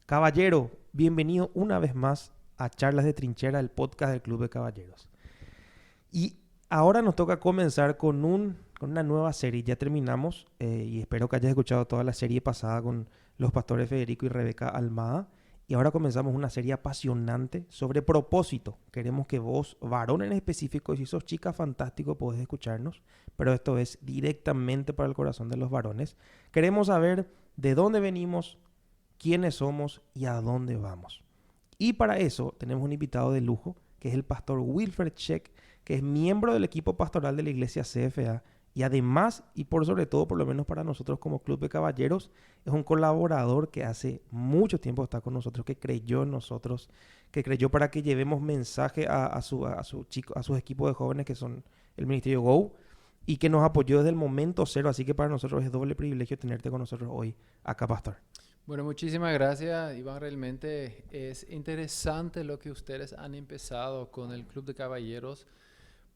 Caballero, bienvenido una vez más a Charlas de Trinchera, el podcast del Club de Caballeros. Y ahora nos toca comenzar con una nueva serie. Ya terminamos y espero que hayas escuchado toda la serie pasada con los pastores Federico y Rebeca Almada. Y ahora comenzamos una serie apasionante sobre propósito. Queremos que vos, varón en específico, si sos chica, fantástico, podés escucharnos. Pero esto es directamente para el corazón de los varones. Queremos saber de dónde venimos, quiénes somos y a dónde vamos. Y para eso tenemos un invitado de lujo, que es el pastor Wilfred Scheck, que es miembro del equipo pastoral de la iglesia CFA. Y además, y por sobre todo, por lo menos para nosotros como Club de Caballeros, es un colaborador que hace mucho tiempo está con nosotros, que creyó en nosotros, que creyó para que llevemos mensaje a sus equipos de jóvenes que son el Ministerio Go, y que nos apoyó desde el momento cero. Así que para nosotros es doble privilegio tenerte con nosotros hoy acá, pastor. Bueno, muchísimas gracias, Iván. Realmente es interesante lo que ustedes han empezado con el Club de Caballeros,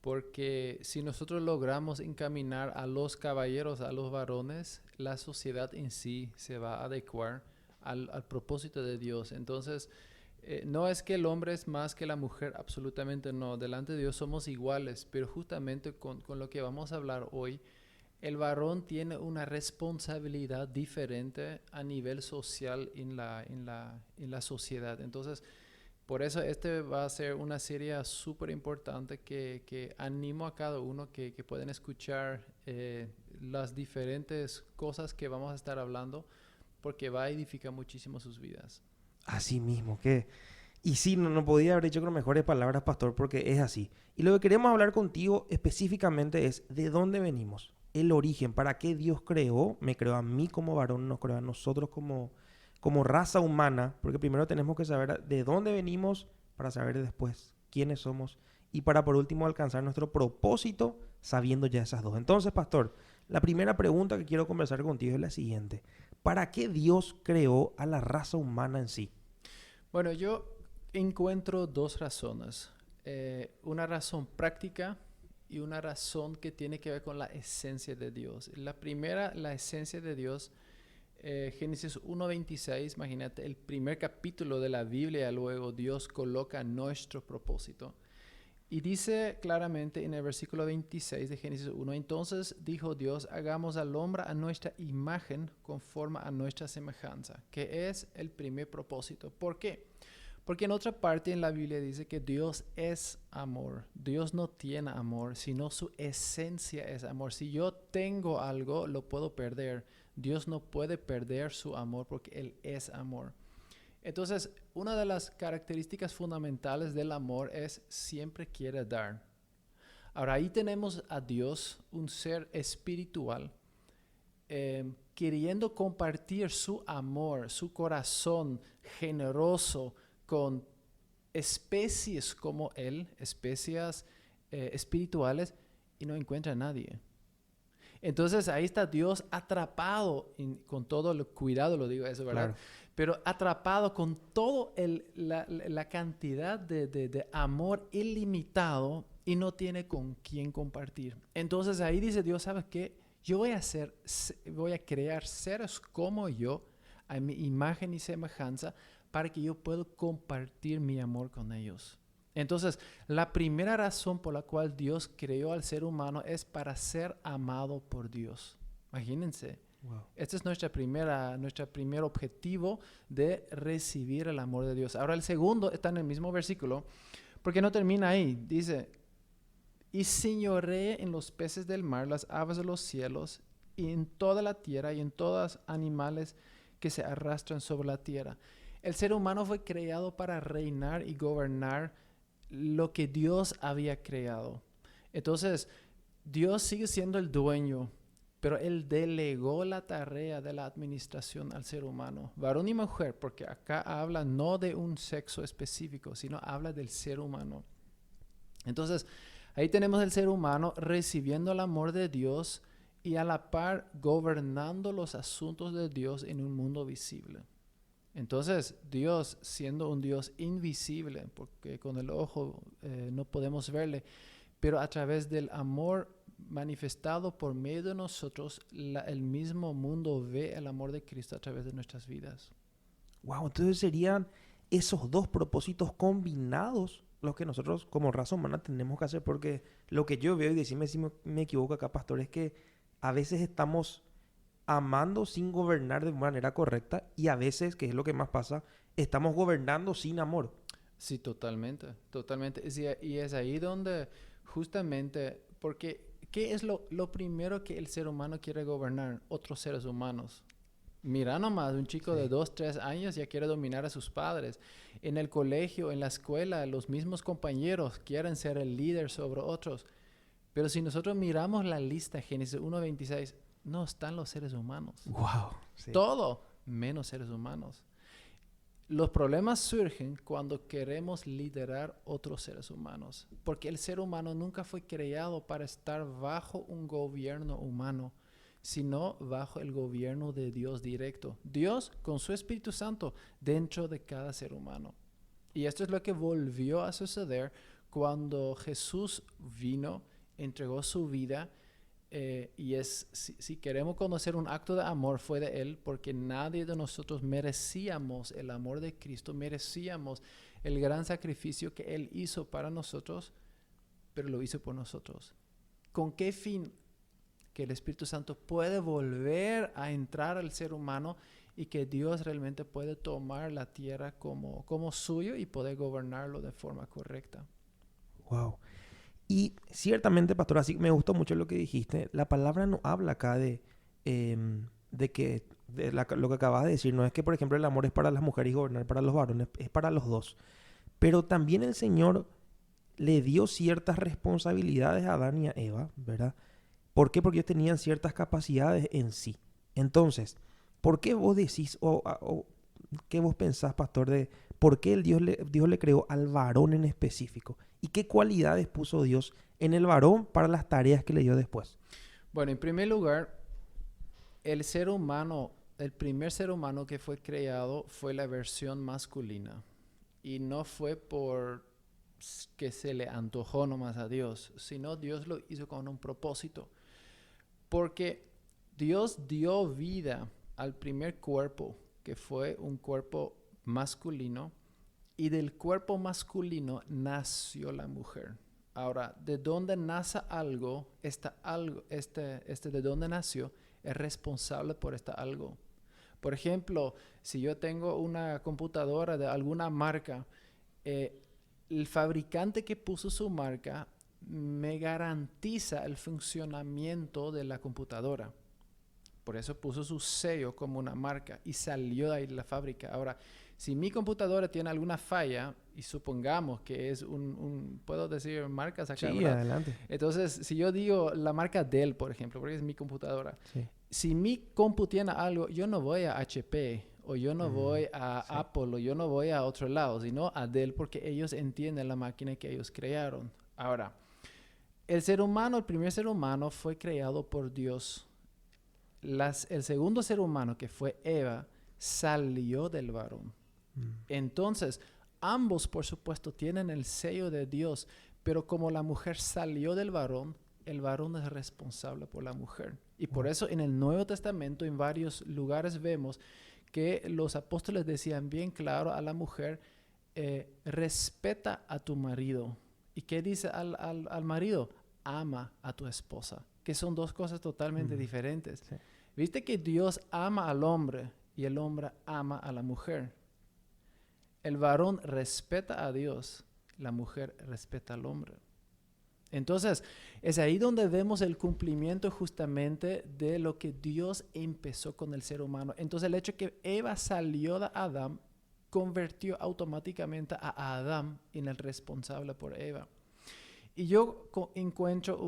porque si nosotros logramos encaminar a los caballeros, a los varones, la sociedad en sí se va a adecuar al propósito de Dios. Entonces, no es que el hombre es más que la mujer, absolutamente no. Delante de Dios somos iguales, pero justamente con lo que vamos a hablar hoy, el varón tiene una responsabilidad diferente a nivel social en la sociedad. Entonces, por eso este va a ser una serie súper importante que animo a cada uno que pueden escuchar las diferentes cosas que vamos a estar hablando, porque va a edificar muchísimo sus vidas. Así mismo, que... Y sí, no podía haber dicho con mejores palabras, pastor, porque es así. Y lo que queremos hablar contigo específicamente es de dónde venimos, el origen, para qué Dios creó, me creó a mí como varón, nos creó a nosotros como raza humana, porque primero tenemos que saber de dónde venimos para saber después quiénes somos y para por último alcanzar nuestro propósito sabiendo ya esas dos. Entonces, pastor, la primera pregunta que quiero conversar contigo es la siguiente. ¿Para qué Dios creó a la raza humana en sí? Bueno, yo encuentro dos razones. Una razón práctica y una razón que tiene que ver con la esencia de Dios. La primera, la esencia de Dios, Génesis 1:26, imagínate, el primer capítulo de la Biblia, luego Dios coloca nuestro propósito. Y dice claramente en el versículo 26 de Génesis 1, entonces dijo Dios, hagamos al hombre a nuestra imagen conforme a nuestra semejanza, que es el primer propósito. ¿Por qué? Porque en otra parte en la Biblia dice que Dios es amor. Dios no tiene amor, sino su esencia es amor. Si yo tengo algo, lo puedo perder. Dios no puede perder su amor porque Él es amor. Entonces, una de las características fundamentales del amor es siempre quiere dar. Ahora, ahí tenemos a Dios, un ser espiritual, queriendo compartir su amor, su corazón generoso con especies como Él, especies espirituales, y no encuentra a nadie. Entonces ahí está Dios atrapado, con todo el cuidado lo digo eso, ¿verdad? Claro. Pero atrapado con toda la cantidad de amor ilimitado y no tiene con quién compartir. Entonces ahí dice Dios, ¿sabes qué? Yo voy a crear seres como yo, a mi imagen y semejanza, para que yo pueda compartir mi amor con ellos. Entonces, la primera razón por la cual Dios creó al ser humano es para ser amado por Dios. Imagínense. Wow. Este es nuestro primer objetivo de recibir el amor de Dios. Ahora el segundo está en el mismo versículo, porque no termina ahí. Dice, y señoree en los peces del mar, las aves de los cielos, y en toda la tierra, y en todos los animales que se arrastran sobre la tierra. El ser humano fue creado para reinar y gobernar lo que Dios había creado. Entonces, Dios sigue siendo el dueño, pero Él delegó la tarea de la administración al ser humano, varón y mujer, porque acá habla no de un sexo específico, sino habla del ser humano. Entonces, ahí tenemos el ser humano recibiendo el amor de Dios y a la par gobernando los asuntos de Dios en un mundo visible. Entonces, Dios, siendo un Dios invisible, porque con el ojo no podemos verle, pero a través del amor manifestado por medio de nosotros, el mismo mundo ve el amor de Cristo a través de nuestras vidas. Wow, entonces serían esos dos propósitos combinados los que nosotros como raza humana tenemos que hacer, porque lo que yo veo, y decime si me equivoco acá, pastor, es que a veces estamos amando sin gobernar de manera correcta y a veces, que es lo que más pasa, estamos gobernando sin amor. Sí, totalmente, totalmente. Y es ahí donde justamente, porque ¿qué es lo primero que el ser humano quiere gobernar? Otros seres humanos. Mira nomás, un chico de Sí. 2, 3 años ya quiere dominar a sus padres. En el colegio, en la escuela, los mismos compañeros quieren ser el líder sobre otros. Pero si nosotros miramos la lista, Génesis 1:26, no están los seres humanos. Wow. Sí. Todo menos seres humanos. Los problemas surgen cuando queremos liderar otros seres humanos, porque el ser humano nunca fue creado para estar bajo un gobierno humano, sino bajo el gobierno de Dios directo. Dios con su Espíritu Santo dentro de cada ser humano. Y esto es lo que volvió a suceder cuando Jesús vino, entregó su vida. Si queremos conocer un acto de amor, fue de Él, porque nadie de nosotros merecíamos el amor de Cristo, merecíamos el gran sacrificio que Él hizo para nosotros, pero lo hizo por nosotros. ¿Con qué fin? Que el Espíritu Santo puede volver a entrar al ser humano y que Dios realmente puede tomar la tierra como suyo y poder gobernarlo de forma correcta. Wow. Y ciertamente, pastor, así me gustó mucho lo que dijiste. La palabra no habla acá lo que acabas de decir. No es que, por ejemplo, el amor es para las mujeres y gobernar para los varones, es para los dos. Pero también el Señor le dio ciertas responsabilidades a Adán y a Eva, ¿verdad? ¿Por qué? Porque ellos tenían ciertas capacidades en sí. Entonces, ¿por qué vos decís o qué vos pensás, pastor, de por qué Dios le creó al varón en específico? ¿Y qué cualidades puso Dios en el varón para las tareas que le dio después? Bueno, en primer lugar, el primer ser humano que fue creado fue la versión masculina. Y no fue por que se le antojó nomás a Dios, sino Dios lo hizo con un propósito. Porque Dios dio vida al primer cuerpo, que fue un cuerpo masculino, y del cuerpo masculino nació la mujer. Ahora, de dónde nace algo, de dónde nació, es responsable por este algo. Por ejemplo, si yo tengo una computadora de alguna marca, el fabricante que puso su marca me garantiza el funcionamiento de la computadora. Por eso puso su sello como una marca y salió de ahí de la fábrica. Ahora, si mi computadora tiene alguna falla, y supongamos que es ¿puedo decir marcas acá? Sí, ¿verdad? adelante. Entonces, si yo digo la marca Dell, por ejemplo, porque es mi computadora, Sí. si mi compu tiene algo, yo no voy a HP, o yo no voy a sí. Apple, o yo no voy a otro lado, sino a Dell, porque ellos entienden la máquina que ellos crearon. Ahora, el primer ser humano fue creado por Dios. El segundo ser humano, que fue Eva, salió del varón. Entonces, ambos, por supuesto, tienen el sello de Dios, pero como la mujer salió del varón, el varón es responsable por la mujer. Y por eso en el Nuevo Testamento, en varios lugares vemos que los apóstoles decían bien claro a la mujer, respeta a tu marido. ¿Y qué dice al marido? Ama a tu esposa, que son dos cosas totalmente diferentes. Sí. Viste que Dios ama al hombre y el hombre ama a la mujer. El varón respeta a Dios, la mujer respeta al hombre. Entonces, es ahí donde vemos el cumplimiento justamente de lo que Dios empezó con el ser humano. Entonces, el hecho que Eva salió de Adán convirtió automáticamente a Adán en el responsable por Eva. Y yo encuentro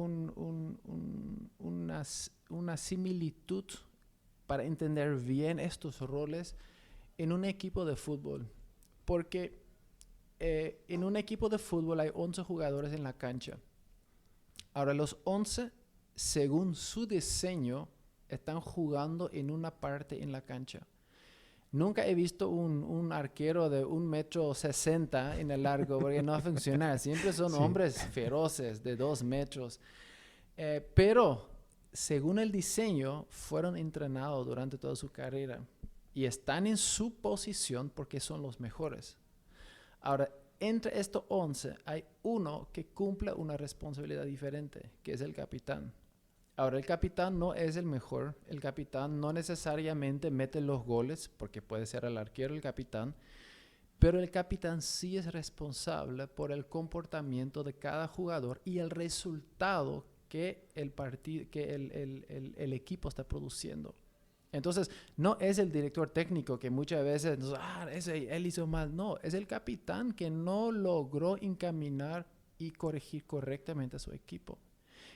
una similitud para entender bien estos roles en un equipo de fútbol. Porque en un equipo de fútbol hay 11 jugadores en la cancha. Ahora, los 11, según su diseño, están jugando en una parte en la cancha. Nunca he visto un arquero de 1,60 m en el largo, porque no va a funcionar. Siempre son hombres feroces de 2 metros. Pero, según el diseño, fueron entrenados durante toda su carrera. y están en su posición porque son los mejores. Ahora, entre estos 11 hay uno que cumple una responsabilidad diferente, que es el capitán. Ahora, el capitán no es el mejor, el capitán no necesariamente mete los goles, porque puede ser el arquero el capitán, pero el capitán sí es responsable por el comportamiento de cada jugador y el resultado que el equipo está produciendo. Entonces, no es el director técnico que muchas veces, él hizo mal. No, es el capitán que no logró encaminar y corregir correctamente a su equipo.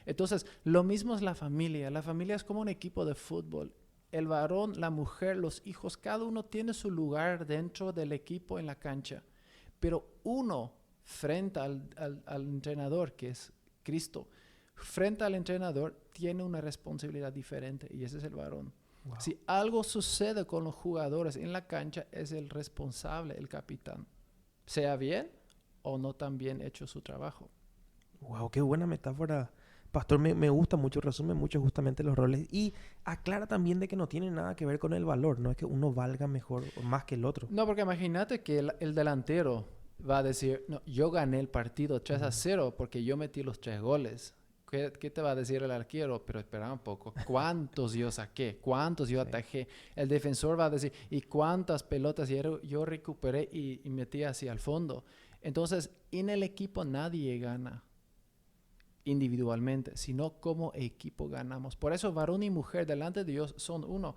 Entonces, lo mismo es la familia. La familia es como un equipo de fútbol. El varón, la mujer, los hijos, cada uno tiene su lugar dentro del equipo en la cancha. Pero uno, frente al entrenador, que es Cristo, frente al entrenador, tiene una responsabilidad diferente y ese es el varón. Wow. Si algo sucede con los jugadores en la cancha, es el responsable, el capitán. Sea bien o no tan bien hecho su trabajo. Wow, qué buena metáfora. Pastor, me gusta mucho, resume mucho justamente los roles y aclara también de que no tiene nada que ver con el valor, no es que uno valga mejor o más que el otro. No, porque imagínate que el delantero va a decir, no, yo gané el partido 3-0 porque yo metí los 3 goles. ¿Qué te va a decir el arquero? Pero espera un poco. ¿Cuántos yo saqué? ¿Cuántos yo atajé? El defensor va a decir, ¿y cuántas pelotas yo recuperé y metí hacia el fondo? Entonces, en el equipo nadie gana individualmente, sino como equipo ganamos. Por eso, varón y mujer delante de Dios son uno.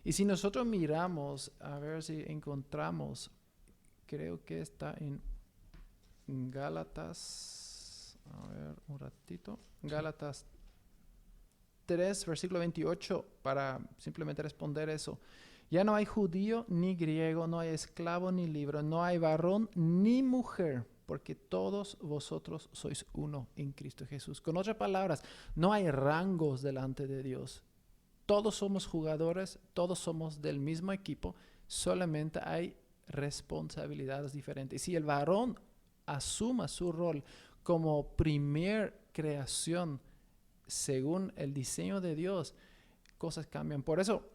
Y si nosotros miramos, a ver si encontramos, creo que está en Gálatas, a ver, un ratito. Gálatas 3, versículo 28, para simplemente responder eso. Ya no hay judío ni griego, no hay esclavo ni libre, no hay varón ni mujer, porque todos vosotros sois uno en Cristo Jesús. Con otras palabras, no hay rangos delante de Dios. Todos somos jugadores, todos somos del mismo equipo, solamente hay responsabilidades diferentes. Y si el varón asuma su rol como primer creación según el diseño de Dios, cosas cambian. Por eso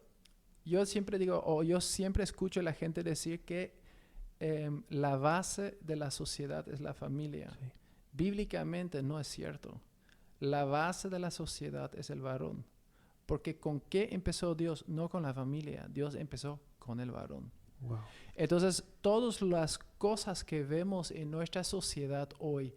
yo siempre digo, o yo siempre escucho a la gente decir que la base de la sociedad es la familia. Sí. Bíblicamente no es cierto. La base de la sociedad es el varón. Porque ¿con qué empezó Dios? No con la familia. Dios empezó con el varón. Wow. Entonces, todas las cosas que vemos en nuestra sociedad hoy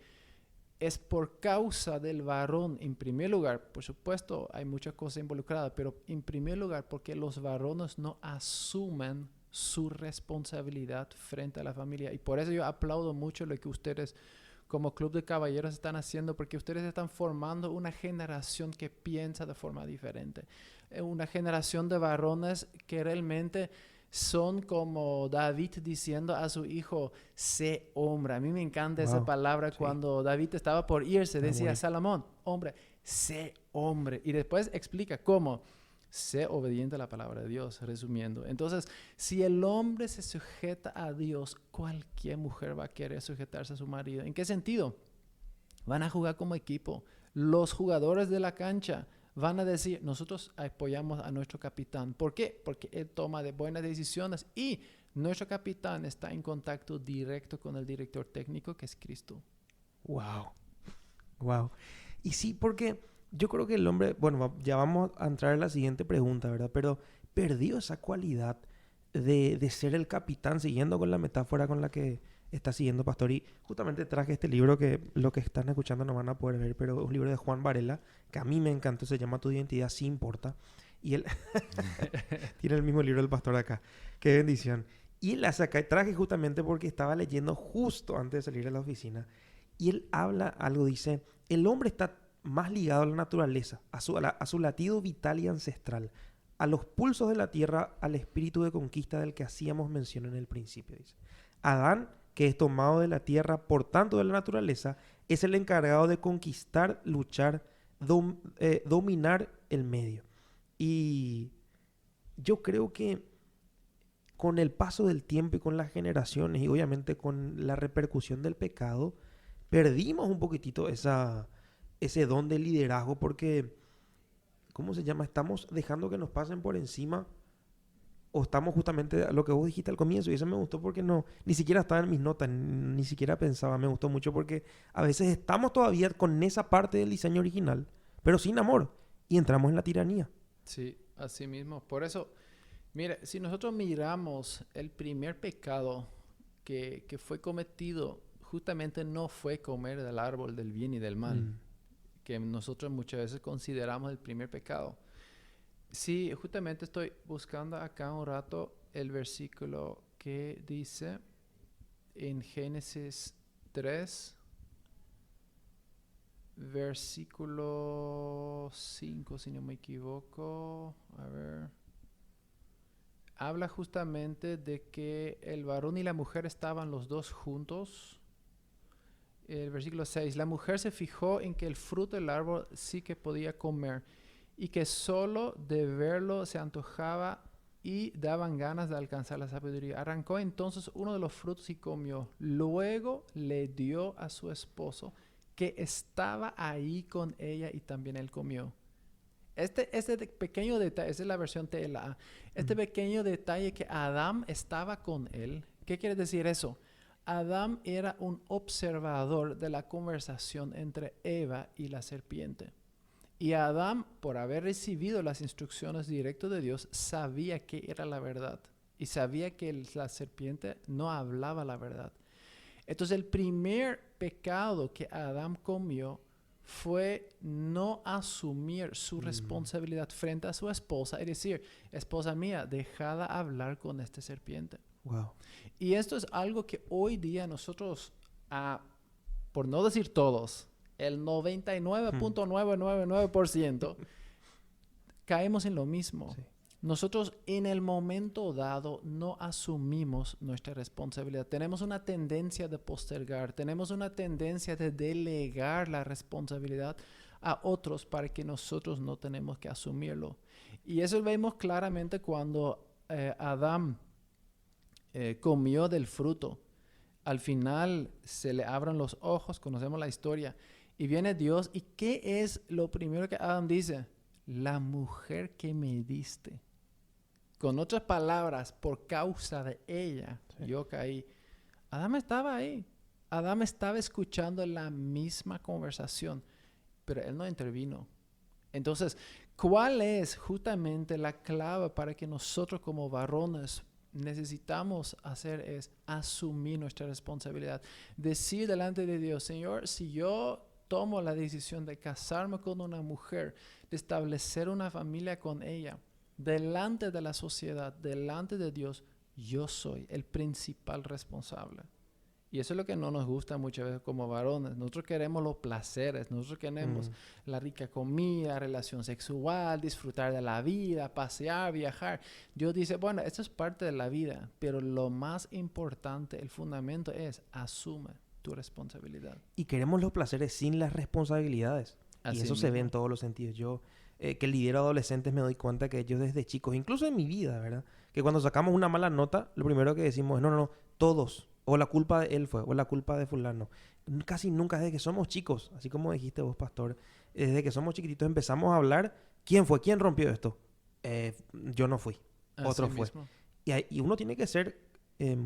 es por causa del varón, en primer lugar. Por supuesto, hay muchas cosas involucradas, pero en primer lugar porque los varones no asumen su responsabilidad frente a la familia. Y por eso yo aplaudo mucho lo que ustedes como Club de Caballeros están haciendo, porque ustedes están formando una generación que piensa de forma diferente. Una generación de varones que realmente son como David diciendo a su hijo, sé hombre. A mí me encanta esa palabra. Sí. Cuando David estaba por irse, decía a Salomón, hombre, sé hombre. Y después explica cómo. Sé obediente a la palabra de Dios, resumiendo. Entonces, si el hombre se sujeta a Dios, cualquier mujer va a querer sujetarse a su marido. ¿En qué sentido? Van a jugar como equipo. Los jugadores de la cancha van a decir, nosotros apoyamos a nuestro capitán. ¿Por qué? Porque él toma de buenas decisiones y nuestro capitán está en contacto directo con el director técnico, que es Cristo. Wow. Y sí, porque yo creo que el hombre, bueno, ya vamos a entrar en la siguiente pregunta, ¿verdad? Pero perdió esa cualidad de ser el capitán, siguiendo con la metáfora con la que está siguiendo Pastor. Y justamente traje este libro que lo que están escuchando no van a poder ver, pero es un libro de Juan Varela, que a mí me encantó, se llama Tu identidad sí importa. Y él tiene el mismo libro del pastor acá. Qué bendición. Y él la saca, traje justamente porque estaba leyendo justo antes de salir de la oficina. Y él habla algo, dice, el hombre está más ligado a la naturaleza, a su latido vital y ancestral, a los pulsos de la tierra, al espíritu de conquista del que hacíamos mención en el principio. Dice. Adán, que es tomado de la tierra, por tanto de la naturaleza, es el encargado de conquistar, luchar, dominar el medio. Y yo creo que con el paso del tiempo y con las generaciones y obviamente con la repercusión del pecado, perdimos un poquitito ese don de liderazgo porque, ¿cómo se llama? Estamos dejando que nos pasen por encima o estamos justamente a lo que vos dijiste al comienzo, y eso me gustó porque no, ni siquiera estaba en mis notas, ni siquiera pensaba, me gustó mucho porque a veces estamos todavía con esa parte del diseño original, pero sin amor, y entramos en la tiranía. Sí, así mismo. Por eso, mire, si nosotros miramos el primer pecado que fue cometido, justamente no fue comer del árbol del bien y del mal, Mm. que nosotros muchas veces consideramos el primer pecado. Sí, justamente estoy buscando acá un rato el versículo que dice en Génesis 3, versículo 5, si no me equivoco. A ver. Habla justamente de que el varón y la mujer estaban los dos juntos. El versículo 6, la mujer se fijó en que el fruto del árbol sí que podía comer y que solo de verlo se antojaba y daban ganas de alcanzar la sabiduría. Arrancó entonces uno de los frutos y comió. Luego le dio a su esposo que estaba ahí con ella y también él comió. Este pequeño detalle, esa es la versión TLA. Este pequeño detalle que Adán estaba con él, ¿qué quiere decir eso? Adán era un observador de la conversación entre Eva y la serpiente. Y Adán, por haber recibido las instrucciones directas de Dios, sabía que era la verdad. Y sabía que la serpiente no hablaba la verdad. Entonces el primer pecado que Adán comió fue no asumir su responsabilidad frente a su esposa. Es decir, esposa mía, dejada hablar con esta serpiente. Wow. Y esto es algo que hoy día nosotros, por no decir todos, el 99.999% caemos en lo mismo. Sí. Nosotros en el momento dado no asumimos nuestra responsabilidad. Tenemos una tendencia de postergar, tenemos una tendencia de delegar la responsabilidad a otros para que nosotros no tenemos que asumirlo. Y eso lo vemos claramente cuando Adán comió del fruto. Al final se le abren los ojos, conocemos la historia, y viene Dios. ¿Y qué es lo primero que Adán dice? La mujer que me diste. Con otras palabras, por causa de ella, yo caí. Adán estaba ahí. Adán estaba escuchando la misma conversación, pero él no intervino. Entonces, ¿cuál es justamente la clave para que nosotros como varones necesitamos hacer es asumir nuestra responsabilidad? Decir delante de Dios, Señor, si yo tomo la decisión de casarme con una mujer, de establecer una familia con ella, delante de la sociedad, delante de Dios, yo soy el principal responsable. Y eso es lo que no nos gusta muchas veces como varones. Nosotros queremos los placeres, nosotros queremos la rica comida, relación sexual, disfrutar de la vida, pasear, viajar. Dios dice, bueno, esto es parte de la vida, pero lo más importante, el fundamento es asume tu responsabilidad. Y queremos los placeres sin las responsabilidades. Así y eso mismo. se ve en todos los sentidos. Yo, que lidero adolescentes, me doy cuenta que ellos desde chicos, incluso en mi vida, ¿verdad? Que cuando sacamos una mala nota, lo primero que decimos es, no, todos. O la culpa de él fue, o la culpa de fulano. Casi nunca desde que somos chicos, así como dijiste vos, pastor, desde que somos chiquititos empezamos a hablar, ¿quién fue? ¿Quién rompió esto? Yo no fui, otro Así fue. mismo. Y uno tiene que ser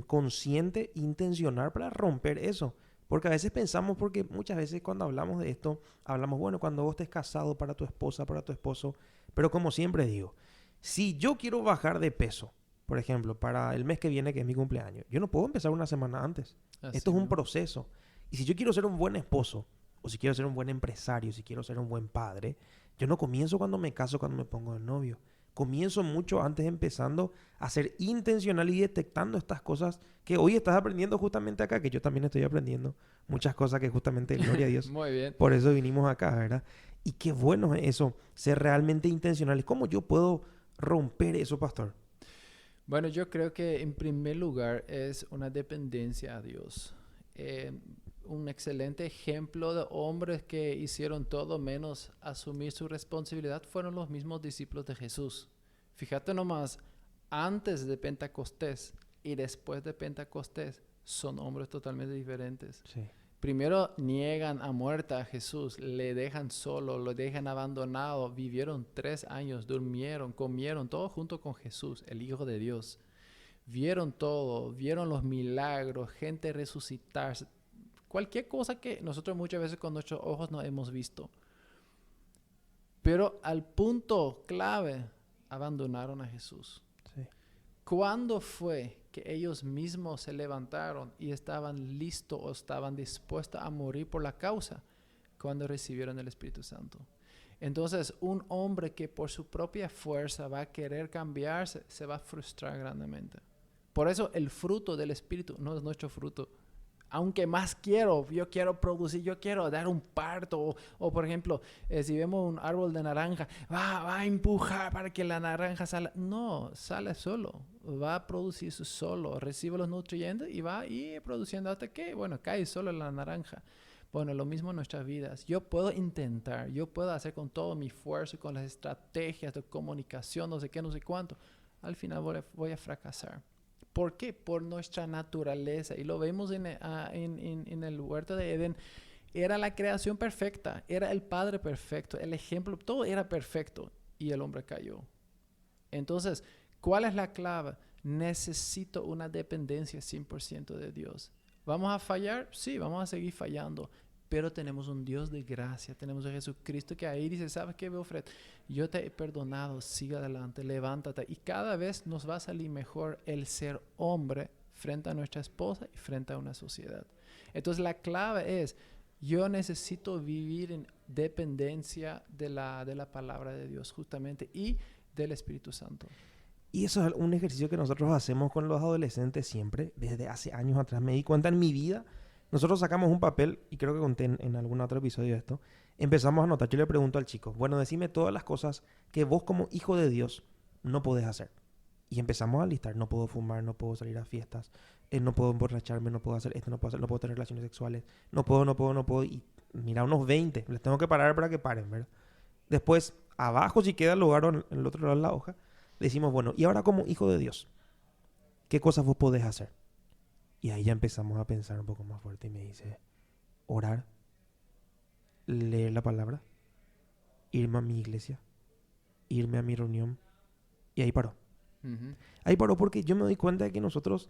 consciente, intencional para romper eso. Porque a veces pensamos, porque muchas veces cuando hablamos de esto, hablamos, bueno, cuando vos estés casado para tu esposa, para tu esposo, pero como siempre digo, si yo quiero bajar de peso, por ejemplo, para el mes que viene, que es mi cumpleaños, yo no puedo empezar una semana antes. Así Esto es un mismo. proceso. Y si yo quiero ser un buen esposo, o si quiero ser un buen empresario, si quiero ser un buen padre, yo no comienzo cuando me caso, cuando me pongo de novio. Comienzo mucho antes, empezando a ser intencional y detectando estas cosas que hoy estás aprendiendo justamente acá, que yo también estoy aprendiendo muchas cosas que justamente, gloria a Dios, Muy bien. por eso vinimos acá, ¿verdad? Y qué bueno es eso, ser realmente intencional. ¿Y cómo yo puedo romper eso, pastor? Bueno, yo creo que en primer lugar es una dependencia a Dios. Un excelente ejemplo de hombres que hicieron todo menos asumir su responsabilidad fueron los mismos discípulos de Jesús. Fíjate nomás, antes de Pentecostés y después de Pentecostés son hombres totalmente diferentes. Sí. Primero niegan a muerte a Jesús, le dejan solo, lo dejan abandonado, vivieron 3 años, durmieron, comieron, todo junto con Jesús, el Hijo de Dios. Vieron todo, vieron los milagros, gente resucitarse, cualquier cosa que nosotros muchas veces con nuestros ojos no hemos visto. Pero al punto clave, abandonaron a Jesús. Sí. ¿Cuándo fue que ellos mismos se levantaron y estaban listos o estaban dispuestos a morir por la causa? Cuando recibieron el Espíritu Santo. Entonces, un hombre que por su propia fuerza va a querer cambiarse, se va a frustrar grandemente. Por eso el fruto del Espíritu no es nuestro fruto. Aunque más yo quiero producir, yo quiero dar un parto. O por ejemplo, si vemos un árbol de naranja, va a empujar para que la naranja salga. No, sale solo. Va a producir solo. Recibe los nutrientes y va a ir produciendo hasta que, cae solo la naranja. Bueno, lo mismo en nuestras vidas. Yo puedo intentar, yo puedo hacer con todo mi esfuerzo y con las estrategias de comunicación, no sé qué, no sé cuánto. Al final voy a fracasar. ¿Por qué? Por nuestra naturaleza. Y lo vemos en el huerto de Edén. Era la creación perfecta. Era el Padre perfecto. El ejemplo, todo era perfecto. Y el hombre cayó. Entonces, ¿cuál es la clave? Necesito una dependencia 100% de Dios. ¿Vamos a fallar? Sí, vamos a seguir fallando. Pero tenemos un Dios de gracia. Tenemos a Jesucristo que ahí dice, ¿sabes qué, Wilfred? Yo te he perdonado, sigue adelante, levántate. Y cada vez nos va a salir mejor el ser hombre frente a nuestra esposa y frente a una sociedad. Entonces la clave es, yo necesito vivir en dependencia de la palabra de Dios justamente y del Espíritu Santo. Y eso es un ejercicio que nosotros hacemos con los adolescentes siempre, desde hace años atrás. Me di cuenta en mi vida. Nosotros sacamos un papel, y creo que conté en algún otro episodio de esto, empezamos a anotar. Yo le pregunto al chico, bueno, decime todas las cosas que vos como hijo de Dios no podés hacer. Y empezamos a listar, no puedo fumar, no puedo salir a fiestas, no puedo emborracharme, no puedo hacer esto, no puedo tener relaciones sexuales, no puedo, y mira, unos 20, les tengo que parar para que paren, ¿verdad? Después, abajo, si queda el lugar o en el otro lado de la hoja, decimos, bueno, y ahora como hijo de Dios, ¿qué cosas vos podés hacer? Y ahí ya empezamos a pensar un poco más fuerte y me dice, orar, leer la palabra, irme a mi iglesia, irme a mi reunión. Y ahí paró. Uh-huh. Ahí paró porque yo me doy cuenta de que nosotros,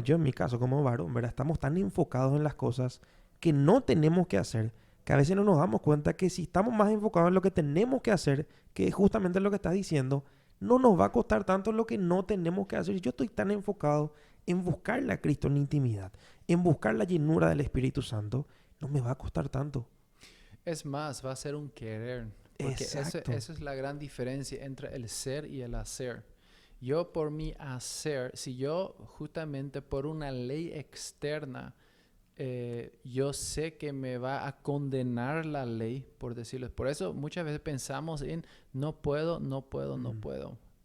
yo en mi caso como varón, ¿verdad? Estamos tan enfocados en las cosas que no tenemos que hacer, que a veces no nos damos cuenta que si estamos más enfocados en lo que tenemos que hacer, que es justamente lo que estás diciendo, no nos va a costar tanto lo que no tenemos que hacer. Yo estoy tan enfocado en buscarle a Cristo en la intimidad, en buscar la llenura del Espíritu Santo, no me va a costar tanto. Es más, va a ser un querer. Porque esa es la gran diferencia entre el ser y el hacer. Yo por mi hacer, si yo justamente por una ley externa, yo sé que me va a condenar la ley, por decirlo. Por eso muchas veces pensamos en no puedo.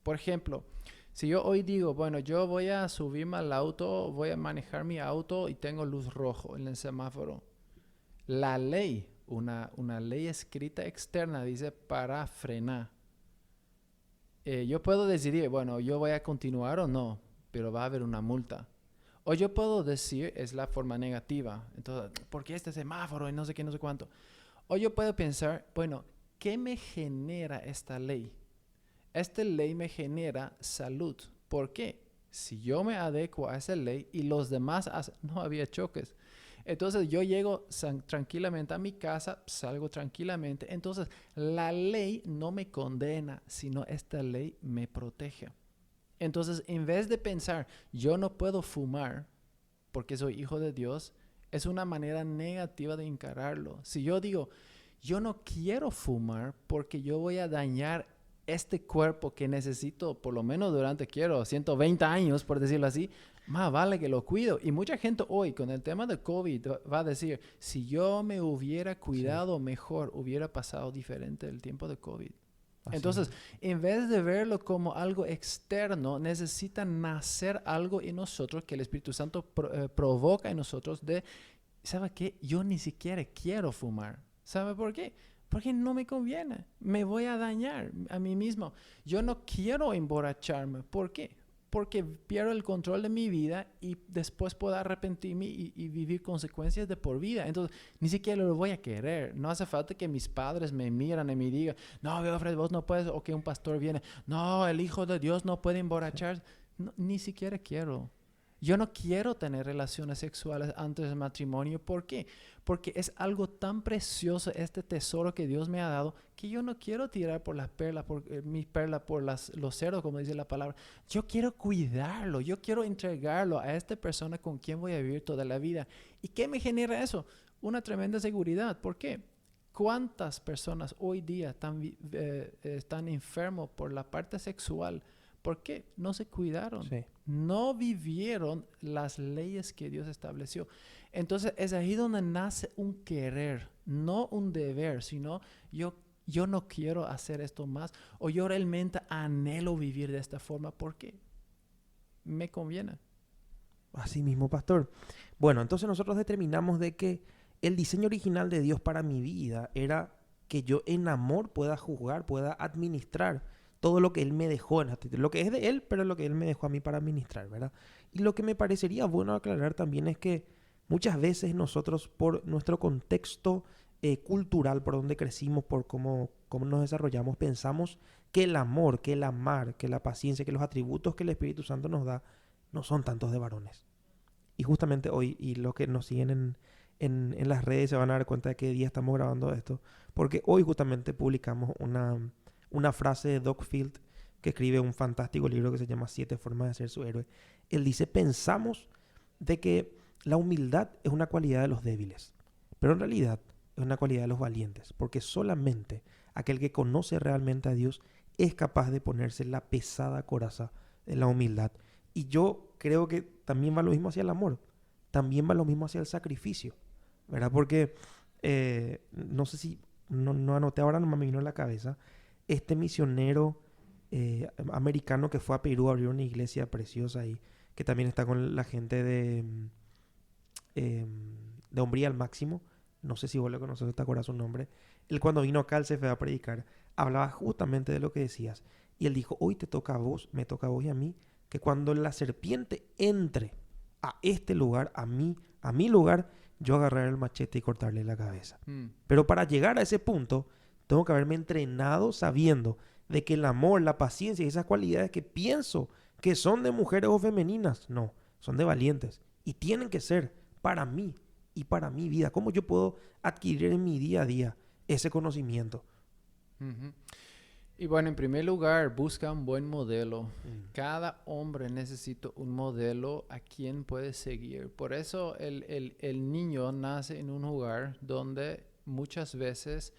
Por ejemplo, si yo hoy digo, bueno, yo voy a subirme al auto, voy a manejar mi auto y tengo luz rojo en el semáforo. La ley, una ley escrita externa dice para frenar. Yo puedo decidir, bueno, yo voy a continuar o no, pero va a haber una multa. O yo puedo decir, es la forma negativa, entonces, ¿por qué este semáforo y no sé qué, no sé cuánto? O yo puedo pensar, bueno, ¿qué me genera esta ley? Esta ley me genera salud. ¿Por qué? Si yo me adecuo a esa ley y los demás hacen, no había choques. Entonces yo llego tranquilamente a mi casa, salgo tranquilamente. Entonces la ley no me condena, sino esta ley me protege. Entonces en vez de pensar, yo no puedo fumar porque soy hijo de Dios, es una manera negativa de encararlo. Si yo digo, yo no quiero fumar porque yo voy a dañar este cuerpo que necesito, por lo menos durante, 120 años, por decirlo así, más vale que lo cuido. Y mucha gente hoy, con el tema de COVID, va a decir, si yo me hubiera cuidado mejor, hubiera pasado diferente el tiempo de COVID. Así Entonces, en vez de verlo como algo externo, necesita nacer algo en nosotros que el Espíritu Santo provoca en nosotros de, ¿sabe qué? Yo ni siquiera quiero fumar. ¿Sabe por qué? Porque no me conviene. Me voy a dañar a mí mismo. Yo no quiero emborracharme. ¿Por qué? porque pierdo el control de mi vida y después puedo arrepentirme y vivir consecuencias de por vida. Entonces, ni siquiera lo voy a querer. No hace falta que mis padres me miran y me digan, no, Wilfred, vos no puedes, o que un pastor viene, no, el Hijo de Dios no puede emborracharse. No, ni siquiera quiero. Yo no quiero tener relaciones sexuales antes del matrimonio. ¿Por qué? Porque es algo tan precioso, este tesoro que Dios me ha dado, que yo no quiero tirar por las perlas, mi perla por los cerdos, como dice la palabra. Yo quiero cuidarlo, yo quiero entregarlo a esta persona con quien voy a vivir toda la vida. ¿Y qué me genera eso? Una tremenda seguridad. ¿Por qué? ¿Cuántas personas hoy día están enfermos por la parte sexual? ¿Por qué? No se cuidaron. Sí. No vivieron las leyes que Dios estableció. Entonces es ahí donde nace un querer, no un deber, sino yo no quiero hacer esto más, o yo realmente anhelo vivir de esta forma porque me conviene. Así mismo, pastor. Bueno, entonces nosotros determinamos de que el diseño original de Dios para mi vida era que yo en amor pueda juzgar, pueda administrar todo lo que Él me dejó, lo que es de Él, pero lo que Él me dejó a mí para administrar, ¿verdad? Y lo que me parecería bueno aclarar también es que muchas veces nosotros, por nuestro contexto cultural, por donde crecimos, por cómo nos desarrollamos, pensamos que el amor, que el amar, que la paciencia, que los atributos que el Espíritu Santo nos da, no son tantos de varones. Y justamente hoy, y los que nos siguen en las redes se van a dar cuenta de qué día estamos grabando esto, porque hoy justamente publicamos una frase de Doug Field, que escribe un fantástico libro que se llama 7 formas de ser su héroe. Él dice, pensamos de que la humildad es una cualidad de los débiles, pero en realidad es una cualidad de los valientes, porque solamente aquel que conoce realmente a Dios es capaz de ponerse la pesada coraza de la humildad. Y yo creo que también va lo mismo hacia el amor, también va lo mismo hacia el sacrificio, ¿verdad? Porque no sé si, no anoté ahora, no me vino en la cabeza, este misionero americano que fue a Perú a abrir una iglesia preciosa ahí, que también está con la gente de Hombría al Máximo, no sé si vos lo conoces, te acuerdas su nombre. Él cuando vino acá al CFA a predicar, hablaba justamente de lo que decías. Y él dijo, hoy te toca a vos, me toca a vos y a mí, que cuando la serpiente entre a este lugar, a mi lugar, yo agarraré el machete y cortarle la cabeza. Pero para llegar a ese punto, tengo que haberme entrenado sabiendo de que el amor, la paciencia y esas cualidades que pienso que son de mujeres o femeninas, no, son de valientes. Y tienen que ser para mí y para mi vida. ¿Cómo yo puedo adquirir en mi día a día ese conocimiento? Uh-huh. Y bueno, en primer lugar, busca un buen modelo. Cada hombre necesita un modelo a quien puede seguir. Por eso el niño nace en un hogar donde muchas veces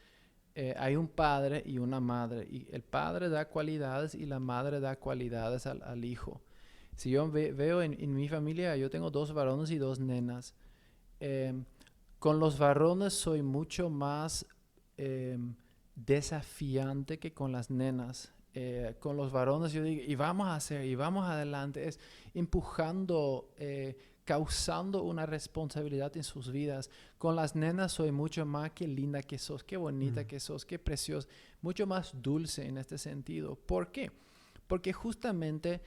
hay un padre y una madre. Y el padre da cualidades y la madre da cualidades al hijo. Si yo veo en mi familia, yo tengo 2 varones y 2 nenas. Con los varones soy mucho más desafiante que con las nenas. Con los varones yo digo, y vamos a hacer, y vamos adelante. Es empujando, causando una responsabilidad en sus vidas. Con las nenas soy mucho más, qué linda que sos, qué bonita que sos, qué preciosa. Mucho más dulce en este sentido. ¿Por qué? Porque justamente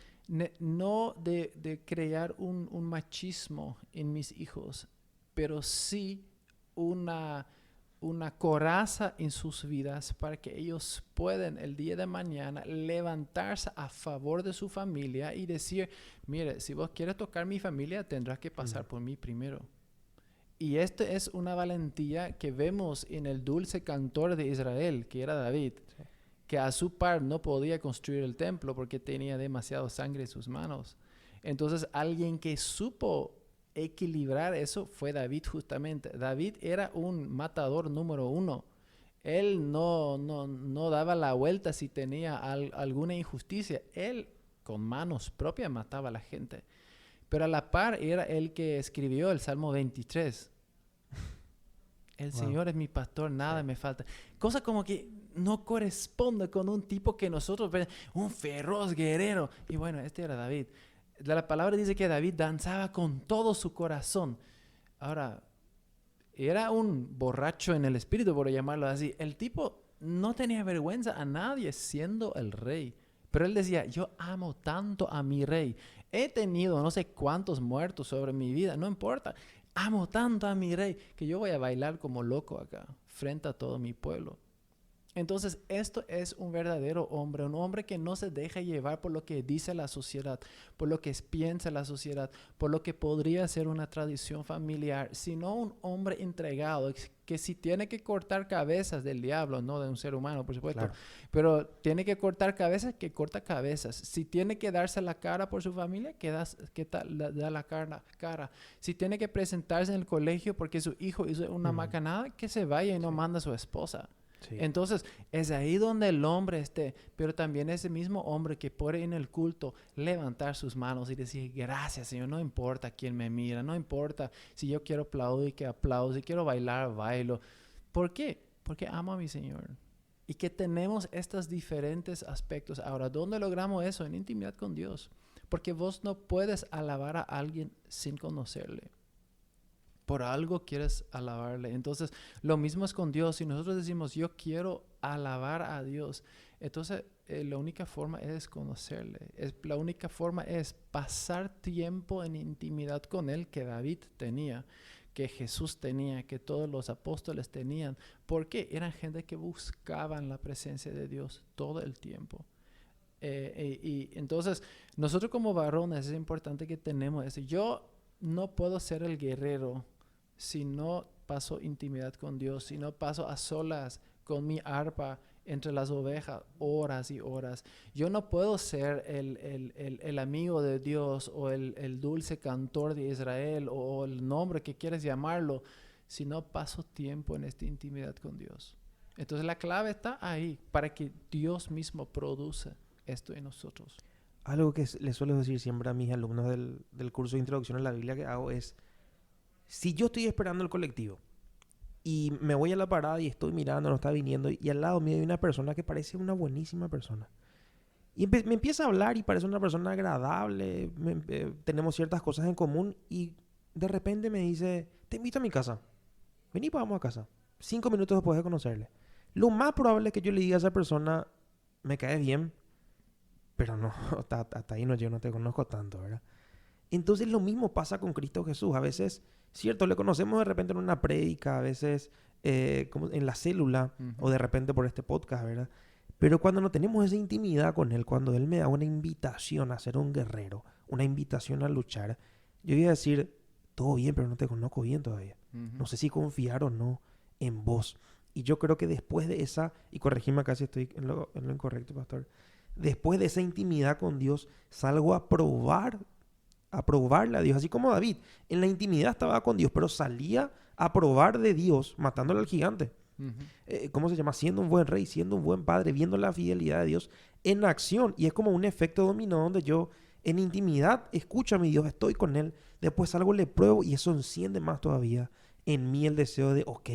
no de crear un machismo en mis hijos, pero sí una coraza en sus vidas para que ellos puedan el día de mañana levantarse a favor de su familia y decir, mire, si vos quieres tocar mi familia, tendrás que pasar por mí primero. Y esta es una valentía que vemos en el dulce cantor de Israel, que era David, que a su par no podía construir el templo porque tenía demasiada sangre en sus manos. Entonces, alguien que supo equilibrar eso fue David justamente. David era un matador número 1. Él no daba la vuelta si tenía alguna injusticia. Él con manos propias mataba a la gente. Pero a la par era el que escribió el Salmo 23. El Señor es mi pastor, nada me falta. Cosa como que no corresponde con un tipo que nosotros vemos, un feroz guerrero. Y bueno, este era David. La palabra dice que David danzaba con todo su corazón. Ahora, era un borracho en el espíritu, por llamarlo así. El tipo no tenía vergüenza a nadie siendo el rey, Pero él decía, yo amo tanto a mi rey. He tenido no sé cuántos muertos sobre mi vida, no importa. Amo tanto a mi rey que yo voy a bailar como loco acá, frente a todo mi pueblo. Entonces, esto es un verdadero hombre, un hombre que no se deja llevar por lo que dice la sociedad, por lo que piensa la sociedad, por lo que podría ser una tradición familiar, sino un hombre entregado, que si tiene que cortar cabezas del diablo, no de un ser humano, por supuesto, Claro. pero tiene que cortar cabezas, que corta cabezas. Si tiene que darse la cara por su familia, da la cara. Si tiene que presentarse en el colegio porque su hijo hizo una macanada, que se vaya y no manda a su esposa. Sí. Entonces, es ahí donde el hombre esté, pero también ese mismo hombre que puede en el culto levantar sus manos y decir, gracias, Señor, no importa quién me mira, no importa si yo quiero aplaudir, que aplaudo, si quiero bailar, bailo. ¿Por qué? Porque amo a mi Señor. Y que tenemos estos diferentes aspectos. Ahora, ¿dónde logramos eso? En intimidad con Dios. Porque vos no puedes alabar a alguien sin conocerle. Por algo quieres alabarle. Entonces, lo mismo es con Dios. Si nosotros decimos, yo quiero alabar a Dios, entonces la única forma es conocerle. La única forma es pasar tiempo en intimidad con Él que David tenía, que Jesús tenía, que todos los apóstoles tenían. Porque eran gente que buscaban la presencia de Dios todo el tiempo. Y entonces, nosotros como varones es importante que tenemos eso. Yo no puedo ser el guerrero si no paso intimidad con Dios, si no paso a solas con mi arpa entre las ovejas horas y horas. Yo no puedo ser el amigo de Dios o el dulce cantor de Israel o el nombre que quieres llamarlo si no paso tiempo en esta intimidad con Dios. Entonces la clave está ahí para que Dios mismo produce esto en nosotros. Algo que le suelo decir siempre a mis alumnos del curso de Introducción a la Biblia que hago es, si yo estoy esperando el colectivo y me voy a la parada y estoy mirando, no está viniendo, y al lado mío hay una persona que parece una buenísima persona, y me empieza a hablar y parece una persona agradable, tenemos ciertas cosas en común, y de repente me dice, te invito a mi casa, vení, pues vamos a casa, 5 minutos después de conocerle. Lo más probable es que yo le diga a esa persona, me caes bien, pero no, hasta ahí no, yo no te conozco tanto, ¿verdad? Entonces lo mismo pasa con Cristo Jesús. A veces, cierto, le conocemos de repente en una prédica, a veces como en la célula, o de repente por este podcast, ¿verdad? Pero cuando no tenemos esa intimidad con Él, cuando Él me da una invitación a ser un guerrero, una invitación a luchar, yo voy a decir, todo bien, pero no te conozco bien todavía. No sé si confiar o no en vos. Y yo creo que después de esa, y corregime acá si estoy en lo incorrecto, pastor, después de esa intimidad con Dios, salgo a probarle a Dios, así como David. En la intimidad estaba con Dios, pero salía a probar de Dios, matándole al gigante. ¿Cómo se llama? Siendo un buen rey, siendo un buen padre, viendo la fidelidad de Dios en acción. Y es como un efecto dominó donde yo en intimidad escucho a mi Dios, estoy con Él, después salgo, le pruebo y eso enciende más todavía en mí el deseo de, ok,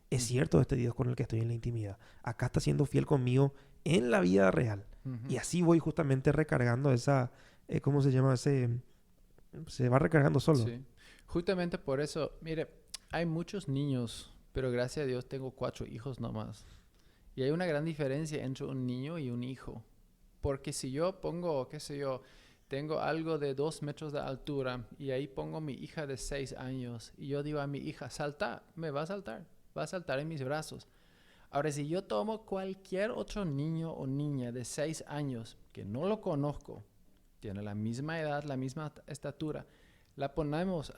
es cierto este Dios con el que estoy en la intimidad. Acá está siendo fiel conmigo en la vida real. Y así voy justamente recargando esa, ¿cómo se llama? Se va recargando solo. Sí. Justamente por eso, mire, hay muchos niños, pero gracias a Dios tengo 4 hijos nomás. Y hay una gran diferencia entre un niño y un hijo. Porque si yo pongo, qué sé yo, tengo algo de 2 metros de altura y ahí pongo mi hija de 6 años y yo digo a mi hija, salta, me va a saltar en mis brazos. Ahora, si yo tomo cualquier otro niño o niña de 6 años que no lo conozco, tiene la misma edad, la misma estatura, la ponemos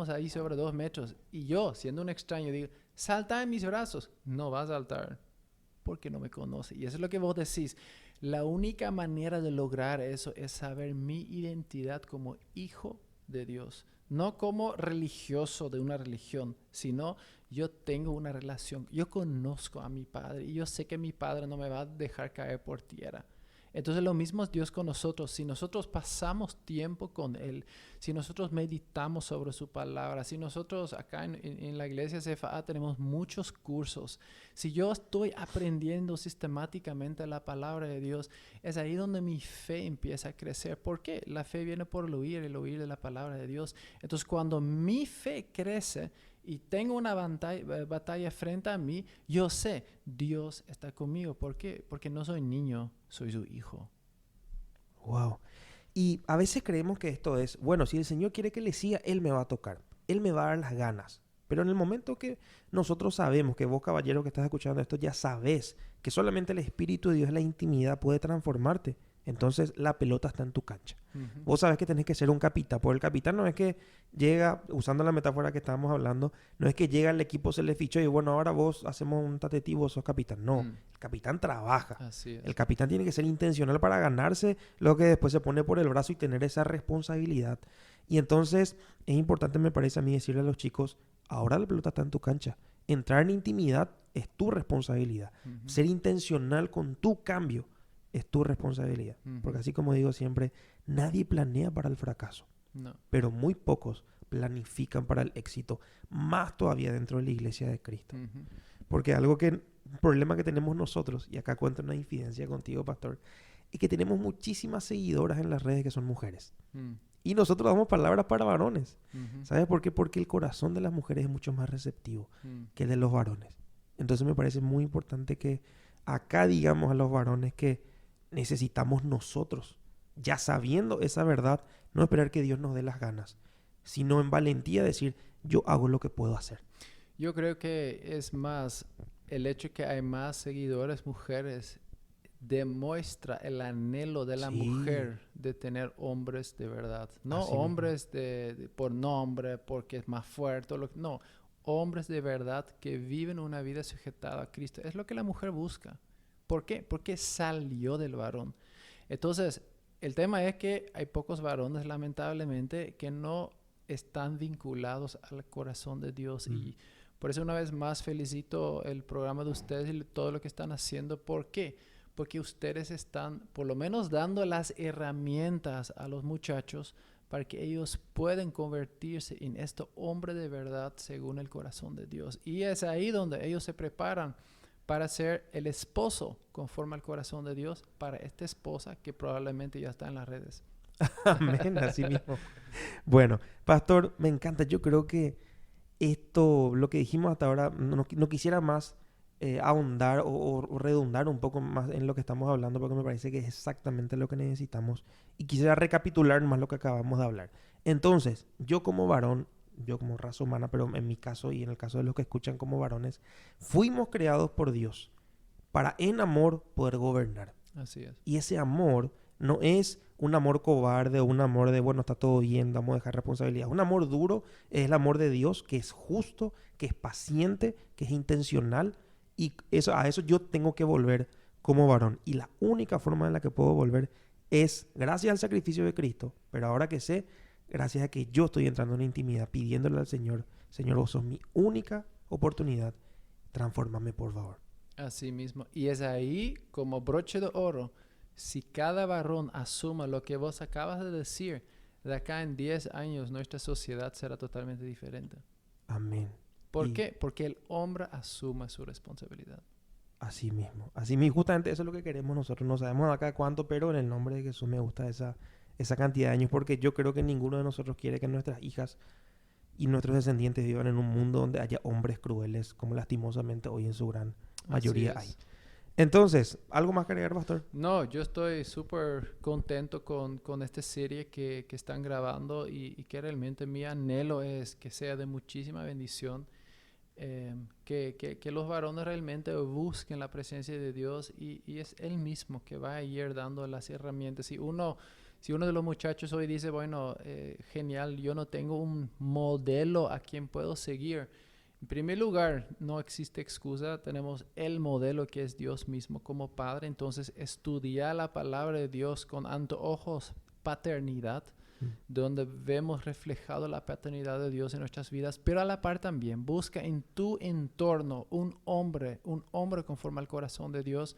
ahí sobre 2 metros y yo, siendo un extraño, digo, salta en mis brazos, no va a saltar porque no me conoce. Y eso es lo que vos decís. La única manera de lograr eso es saber mi identidad como hijo de Dios. No como religioso de una religión, sino yo tengo una relación. Yo conozco a mi Padre y yo sé que mi Padre no me va a dejar caer por tierra. Entonces lo mismo es Dios con nosotros. Si nosotros pasamos tiempo con Él, si nosotros meditamos sobre su palabra, si nosotros acá en la iglesia CFA tenemos muchos cursos, si yo estoy aprendiendo sistemáticamente la palabra de Dios, es ahí donde mi fe empieza a crecer. ¿Por qué? La fe viene por el oír de la palabra de Dios. Entonces cuando mi fe crece y tengo una batalla frente a mí, yo sé, Dios está conmigo. ¿Por qué? Porque no soy niño, soy su hijo. Wow. Y a veces creemos que esto es, bueno, si el Señor quiere que le siga, Él me va a tocar. Él me va a dar las ganas. Pero en el momento que nosotros sabemos, que vos, caballero, que estás escuchando esto, ya sabes que solamente el Espíritu de Dios, la intimidad, puede transformarte. Entonces la pelota está en tu cancha. Ujú. Vos sabés que tenés que ser un capitán. Porque el capitán no es que llega, usando la metáfora que estábamos hablando, no es que llega al equipo, se le fichó y bueno, ahora vos hacemos un tatetí, vos sos capitán. No, Mm, el capitán trabaja. Así El es. capitán tiene que ser intencional para ganarse lo que después se pone por el brazo y tener esa responsabilidad. Y entonces es importante, me parece a mí, decirle a los chicos, ahora la pelota está en tu cancha. Entrar en intimidad es tu responsabilidad. Ujú, Ser intencional con tu cambio es tu responsabilidad. Porque ujú. así como digo siempre, nadie planea para el fracaso, No. pero muy pocos planifican para el éxito, más todavía dentro de la iglesia de Cristo. Ujú. Porque un problema que tenemos nosotros, y acá cuento una infidencia contigo, pastor, es que tenemos muchísimas seguidoras en las redes que son mujeres. Mm, Y nosotros damos palabras para varones. ujú, ¿Sabes por qué? Porque el corazón de las mujeres es mucho más receptivo mm. que el de los varones. Entonces me parece muy importante que acá digamos a los varones que necesitamos nosotros, ya sabiendo esa verdad, no esperar que Dios nos dé las ganas, sino en valentía decir, yo hago lo que puedo hacer. Yo creo que es más el hecho que hay más seguidores mujeres demuestra el anhelo de la Sí, mujer de tener hombres de verdad. No así mismo. hombres por nombre, porque es más fuerte. No, hombres de verdad que viven una vida sujetada a Cristo. Es lo que la mujer busca. ¿Por qué? Porque salió del varón. Entonces, el tema es que hay pocos varones, lamentablemente, que no están vinculados al corazón de Dios. Mm. Y por eso una vez más felicito el programa de ustedes y todo lo que están haciendo. ¿Por qué? Porque ustedes están por lo menos dando las herramientas a los muchachos para que ellos puedan convertirse en este hombre de verdad según el corazón de Dios. Y es ahí donde ellos se preparan para ser el esposo conforme al corazón de Dios para esta esposa que probablemente ya está en las redes. Amén, así mismo. Bueno, pastor, me encanta. Yo creo que esto, lo que dijimos hasta ahora, no quisiera más ahondar o redundar un poco más en lo que estamos hablando porque me parece que es exactamente lo que necesitamos. Y quisiera recapitular más lo que acabamos de hablar. Entonces, yo como varón, yo como raza humana, pero en mi caso y en el caso de los que escuchan como varones, fuimos creados por Dios para en amor poder gobernar. Así es. Y ese amor no es un amor cobarde o un amor de, bueno, está todo bien, vamos a dejar responsabilidad. Un amor duro es el amor de Dios, que es justo, que es paciente, que es intencional. Y a eso yo tengo que volver como varón. Y la única forma en la que puedo volver es gracias al sacrificio de Cristo. Pero ahora que sé, gracias a que yo estoy entrando en intimidad, pidiéndole al Señor, Señor, vos sos mi única oportunidad. Transfórmame, por favor. Así mismo. Y es ahí como broche de oro. Si cada varón asuma lo que vos acabas de decir, de acá en 10 años nuestra sociedad será totalmente diferente. Amén. ¿Por Y qué? Porque el hombre asuma su responsabilidad. así mismo. Así mismo, justamente eso es lo que queremos nosotros. No sabemos acá cuánto, pero en el nombre de Jesús me gusta esa cantidad de años porque yo creo que ninguno de nosotros quiere que nuestras hijas y nuestros descendientes vivan en un mundo donde haya hombres crueles, como lastimosamente hoy en su gran Así mayoría hay. es. Entonces, ¿algo más que agregar, pastor? No, yo estoy súper contento con esta serie que están grabando y que realmente mi anhelo es que sea de muchísima bendición. Que los varones realmente busquen la presencia de Dios y es Él mismo que va a ir dando las herramientas. Si uno de los muchachos hoy dice, bueno, genial, yo no tengo un modelo a quien puedo seguir. En primer lugar, no existe excusa, tenemos el modelo que es Dios mismo como Padre, entonces estudia la palabra de Dios con anteojos paternidad, donde vemos reflejado la paternidad de Dios en nuestras vidas, pero a la par también busca en tu entorno un hombre conforme al corazón de Dios,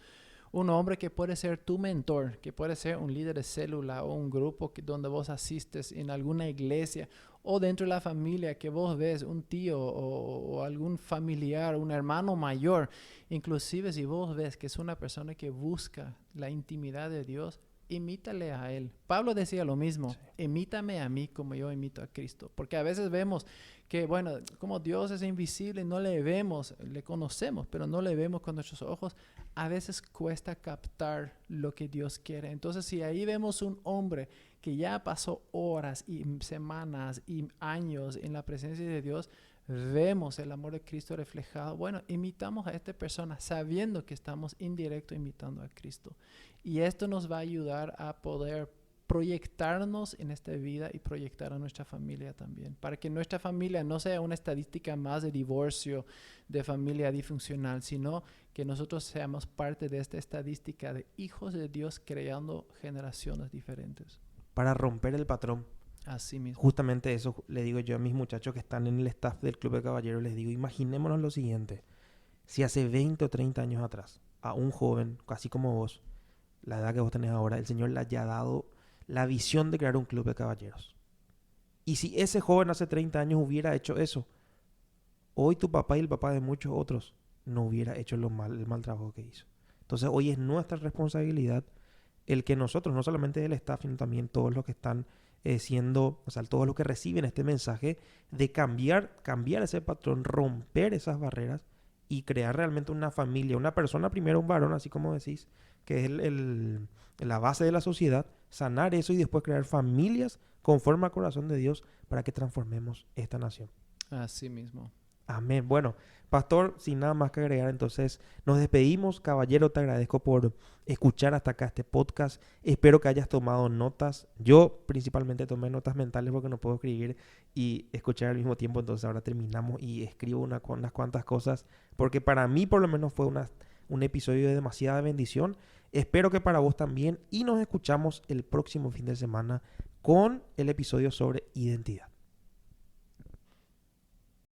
un hombre que puede ser tu mentor, que puede ser un líder de célula o un grupo donde vos asistes en alguna iglesia o dentro de la familia que vos ves un tío o algún familiar, un hermano mayor, inclusive si vos ves que es una persona que busca la intimidad de Dios, imítale a Él. Pablo decía lo mismo, Sí. imítame a mí como yo imito a Cristo. Porque a veces vemos que, bueno, como Dios es invisible, no le vemos, le conocemos, pero no le vemos con nuestros ojos. A veces cuesta captar lo que Dios quiere. Entonces, si ahí vemos un hombre que ya pasó horas y semanas y años en la presencia de Dios, vemos el amor de Cristo reflejado. Bueno, imitamos a esta persona sabiendo que estamos indirecto imitando a Cristo. Y esto nos va a ayudar a poder proyectarnos en esta vida y proyectar a nuestra familia también. Para que nuestra familia no sea una estadística más de divorcio, de familia disfuncional, sino que nosotros seamos parte de esta estadística de hijos de Dios creando generaciones diferentes. Para romper el patrón. Así mismo. Justamente eso le digo yo a mis muchachos que están en el staff del Club de Caballeros. Les digo, imaginémonos lo siguiente. Si hace 20 o 30 años atrás, a un joven, casi como vos, la edad que vos tenés ahora, el Señor le haya dado la visión de crear un Club de Caballeros. Y si ese joven hace 30 años hubiera hecho eso, hoy tu papá y el papá de muchos otros no hubiera hecho el mal trabajo que hizo. Entonces hoy es nuestra responsabilidad el que nosotros, no solamente el staff, sino también todos los que están siendo, o sea, todos los que reciben este mensaje, de cambiar ese patrón, romper esas barreras y crear realmente una familia, una persona, primero un varón, así como decís, que es la base de la sociedad, sanar eso y después crear familias conforme al corazón de Dios para que transformemos esta nación. Así mismo. Amén. Bueno, pastor, sin nada más que agregar, entonces nos despedimos. Caballero, te agradezco por escuchar hasta acá este podcast. Espero que hayas tomado notas. Yo principalmente tomé notas mentales porque no puedo escribir y escuchar al mismo tiempo. Entonces ahora terminamos y escribo unas cuantas cosas porque para mí por lo menos fue un episodio de demasiada bendición. Espero que para vos también y nos escuchamos el próximo fin de semana con el episodio sobre identidad.